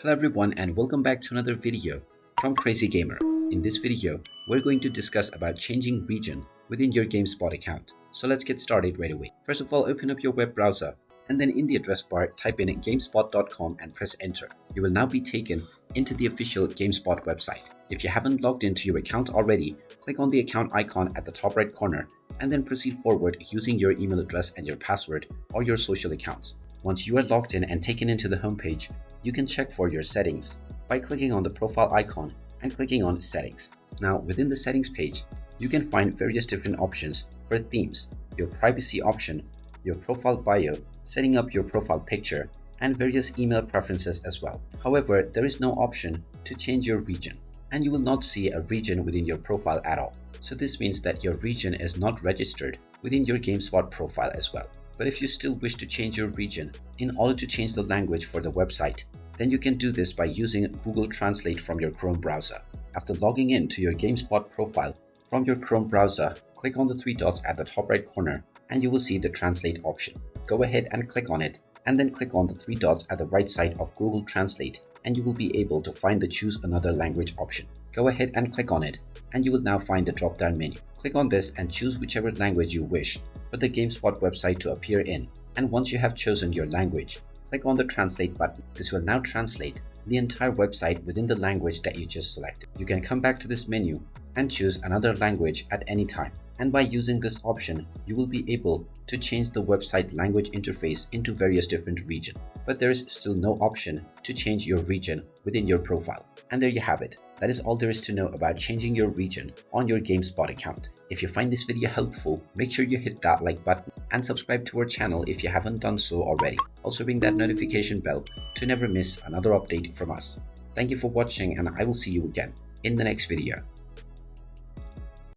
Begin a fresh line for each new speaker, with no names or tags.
Hello everyone and welcome back to another video from Crazy Gamer. In this video, we're going to discuss about changing region within your Gamespot account. So let's get started right away. First of all, open up your web browser and then in the address bar, type in gamespot.com and press enter. You will now be taken into the official Gamespot website. If you haven't logged into your account already, click on the account icon at the top right corner and then proceed forward using your email address and your password or your social accounts. Once you are logged in and taken into the homepage, you can check for your settings by clicking on the profile icon and clicking on settings. Now within the settings page, you can find various different options for themes, your privacy option, your profile bio, setting up your profile picture, and various email preferences as well. However, there is no option to change your region, and you will not see a region within your profile at all. So this means that your region is not registered within your Gamespot profile as well. But if you still wish to change your region in order to change the language for the website, then you can do this by using Google Translate from your Chrome browser. After logging in to your Gamespot profile from your Chrome browser, click on the three dots at the top right corner and you will see the Translate option. Go ahead and click on it and then click on the three dots at the right side of Google Translate and you will be able to find the Choose Another Language option. Go ahead and click on it and you will now find the drop-down menu. Click on this and choose whichever language you wish for the Gamespot website to appear in. And once you have chosen your language, click on the Translate button. This will now translate the entire website within the language that you just selected. You can come back to this menu and choose another language at any time. And by using this option, you will be able to change the website language interface into various different regions. But there is still no option to change your region within your profile. And there you have it. That is all there is to know about changing your region on your Gamespot account. If you find this video helpful, make sure you hit that like button and subscribe to our channel if you haven't done so already. Also ring that notification bell to never miss another update from us. Thank you for watching and I will see you again in the next video.